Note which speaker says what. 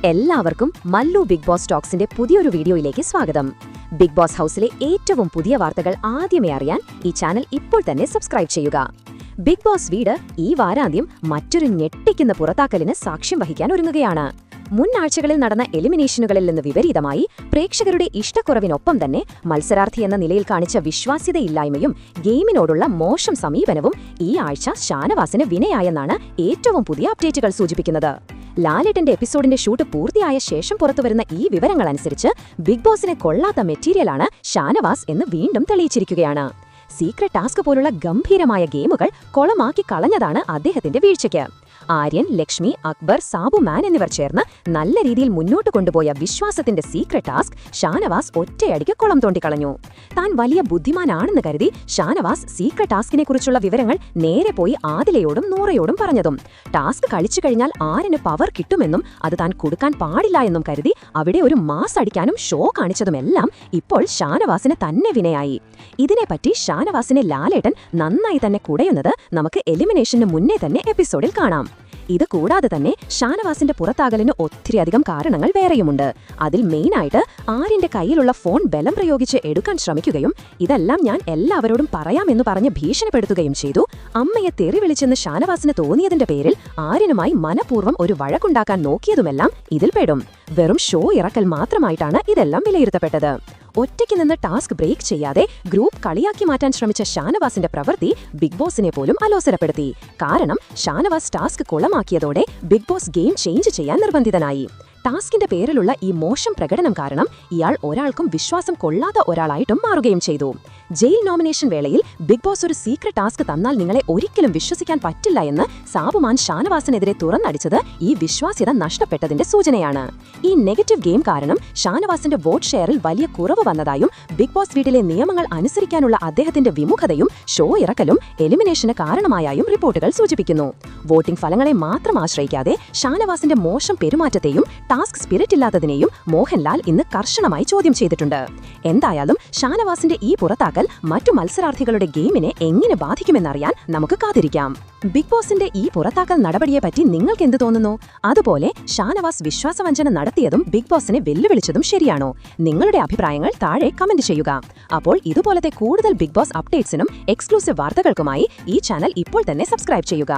Speaker 1: എല്ലാവർക്കും Mallu big boss ടോക്സിന്റെ പുതിയൊരു വീഡിയോയിലേക്ക് സ്വാഗതം. ബിഗ് ബോസ് ഹൗസിലെ ഏറ്റവും പുതിയ വാർത്തകൾ ആദ്യമേ അറിയാൻ ഈ ചാനൽ ഇപ്പോൾ തന്നെ സബ്സ്ക്രൈബ് ചെയ്യുക. ബിഗ് ബോസ് വീട് ഈ വാരാന്ത്യം മറ്റൊരു ഞെട്ടിക്കുന്ന പുറത്താക്കലിന് സാക്ഷ്യം വഹിക്കാൻ ഒരുങ്ങുകയാണ്. മുൻ ആഴ്ചകളിൽ നടന്ന എലിമിനേഷനുകളിൽ നിന്ന് വിപരീതമായി പ്രേക്ഷകരുടെ ഇഷ്ടക്കുറവിനൊപ്പം തന്നെ മത്സരാർത്ഥി എന്ന നിലയിൽ കാണിച്ച വിശ്വാസ്യതയില്ലായ്മയും ഗെയിമിനോടുള്ള മോശം സമീപനവും ഈ ആഴ്ച ഷാനവാസിന് വിനയായെന്നാണ് ഏറ്റവും പുതിയ അപ്ഡേറ്റുകൾ സൂചിപ്പിക്കുന്നത്. ലാലേട്ടന്റെ എപ്പിസോഡിന്റെ ഷൂട്ട് പൂർത്തിയായ ശേഷം പുറത്തുവരുന്ന ഈ വിവരങ്ങളനുസരിച്ച് ബിഗ് ബോസിനെ കൊള്ളാത്ത മെറ്റീരിയലാണ് ഷാനവാസ് എന്ന് വീണ്ടും തെളിയിച്ചിരിക്കുകയാണ്. സീക്രട്ട് ടാസ്ക് പോലുള്ള ഗംഭീരമായ ഗെയിമുകൾ കൊളമാക്കി കളഞ്ഞതാണ് അദ്ദേഹത്തിന്റെ വീഴ്ചയ്ക്ക്. ആര്യൻ, ലക്ഷ്മി, അക്ബർ, സാബു മാൻ എന്നിവർ ചേർന്ന് നല്ല രീതിയിൽ മുന്നോട്ട് കൊണ്ടുപോയ വിശ്വാസത്തിന്റെ സീക്രട്ട് ടാസ്ക് ഷാനവാസ് ഒറ്റയടിക്ക് കുളം തോണ്ടിക്കളഞ്ഞു. താൻ വലിയ ബുദ്ധിമാനാണെന്ന് കരുതി ഷാനവാസ് സീക്രട്ട് ടാസ്കിനെ കുറിച്ചുള്ള വിവരങ്ങൾ നേരെ പോയി ആദിലയോടും നൂറയോടും പറഞ്ഞതും ടാസ്ക് കളിച്ചു കഴിഞ്ഞാൽ ആര്യന് പവർ കിട്ടുമെന്നും അത് താൻ കൊടുക്കാൻ പാടില്ല എന്നും കരുതി അവിടെ ഒരു മാസ് അടിക്കാനും ഷോ കാണിച്ചതുമെല്ലാം ഇപ്പോൾ ഷാനവാസിന് തന്നെ വിനയായി. ഇതിനെപ്പറ്റി ഷാനവാസിനെ ലാലേട്ടൻ നന്നായി തന്നെ കുടയുന്നത് നമുക്ക് എലിമിനേഷന് മുന്നേ തന്നെ എപ്പിസോഡിൽ കാണാം. ഇത് കൂടാതെ തന്നെ ഷാനവാസിന്റെ പുറത്താകലിന് ഒത്തിരിയധികം കാരണങ്ങൾ വേറെയുമുണ്ട്. അതിൽ മെയിനായിട്ട് ആര്യന്റെ കയ്യിലുള്ള ഫോൺ ബലം പ്രയോഗിച്ച് എടുക്കാൻ ശ്രമിക്കുകയും ഇതെല്ലാം ഞാൻ എല്ലാവരോടും പറയാമെന്ന് പറഞ്ഞ് ഭീഷണിപ്പെടുത്തുകയും ചെയ്തു. അമ്മയെ തെറി വിളിച്ചെന്ന് ഷാനവാസിന് തോന്നിയതിന്റെ പേരിൽ ആര്യനുമായി മനഃപൂർവ്വം ഒരു വഴക്കുണ്ടാക്കാൻ നോക്കിയതുമെല്ലാം ഇതിൽ പെടും. വെറും ഷോ ഇറക്കൽ മാത്രമായിട്ടാണ് ഇതെല്ലാം വിലയിരുത്തപ്പെട്ടത്. ഒറ്റയ്ക്ക് നിന്ന് ടാസ്ക് ബ്രേക്ക് ചെയ്യാതെ ഗ്രൂപ്പ് കളിയാക്കി മാറ്റാൻ ശ്രമിച്ച ഷാനവാസിന്റെ പ്രവൃത്തി ബിഗ് ബോസിനെ പോലും അലോസരപ്പെടുത്തി. കാരണം ഷാനവാസ് ടാസ്ക് കുളമാക്കിയതോടെ ബിഗ് ബോസ് ഗെയിം ചേഞ്ച് ചെയ്യാൻ നിർബന്ധിതനായി. ടാസ്കിന്റെ പേരിലുള്ള ഈ മോശം പ്രകടനം കാരണം ഇയാൾ ഒരാൾക്കും വിശ്വാസം കൊള്ളാത്ത ഒരാളായിട്ടും മാറുകയും ചെയ്തു. ജയിൽ നോമിനേഷൻ വേളയിൽ ബിഗ് ബോസ് ഒരു സീക്രട്ട് ടാസ്ക് തന്നാൽ നിങ്ങളെ ഒരിക്കലും വിശ്വസിക്കാൻ പറ്റില്ല എന്ന് സാബുമാൻ ഷാനവാസിനെതിരെ തുറന്നടിച്ചത് ഈ വിശ്വാസ്യത നഷ്ടപ്പെട്ടതിന്റെ സൂചനയാണ്. ഈ നെഗറ്റീവ് ഗെയിം കാരണം ഷാനവാസിന്റെ വോട്ട് ഷെയറിൽ വലിയ കുറവ് വന്നതായും ബിഗ് ബോസ് വീട്ടിലെ നിയമങ്ങൾ അനുസരിക്കാനുള്ള അദ്ദേഹത്തിന്റെ വിമുഖതയും ഷോ ഇറക്കലും എലിമിനേഷന് കാരണമായും റിപ്പോർട്ടുകൾ സൂചിപ്പിക്കുന്നു. വോട്ടിംഗ് ഫലങ്ങളെ മാത്രം ആശ്രയിക്കാതെ ഷാനവാസിന്റെ മോശം പെരുമാറ്റത്തെയും ടാസ്ക് സ്പിരിറ്റ് ഇല്ലാത്തതിനെയും മോഹൻലാൽ ഇന്ന് കർശനമായി ചോദ്യം ചെയ്തിട്ടുണ്ട്. എന്തായാലും ഷാനവാസിന്റെ ഈ പുറത്താക്കൽ മറ്റു മത്സരാർത്ഥികളുടെ ഗെയിമിനെ എങ്ങനെ ബാധിക്കുമെന്നറിയാൻ നമുക്ക് കാത്തിരിക്കാം. ബിഗ് ബോസിന്റെ ഈ പുറത്താക്കൽ നടപടിയെപ്പറ്റി നിങ്ങൾക്ക് എന്ത് തോന്നുന്നു? അതുപോലെ ഷാനവാസ് വിശ്വാസവഞ്ചന നടത്തിയതും ബിഗ് ബോസിനെ വെല്ലുവിളിച്ചതും ശരിയാണോ? നിങ്ങളുടെ അഭിപ്രായങ്ങൾ താഴെ കമന്റ് ചെയ്യുക. അപ്പോൾ ഇതുപോലത്തെ കൂടുതൽ ബിഗ് ബോസ് അപ്ഡേറ്റ്സിനും എക്സ്ക്ലൂസീവ് വാർത്തകൾക്കുമായി ഈ ചാനൽ ഇപ്പോൾ തന്നെ സബ്സ്ക്രൈബ് ചെയ്യുക.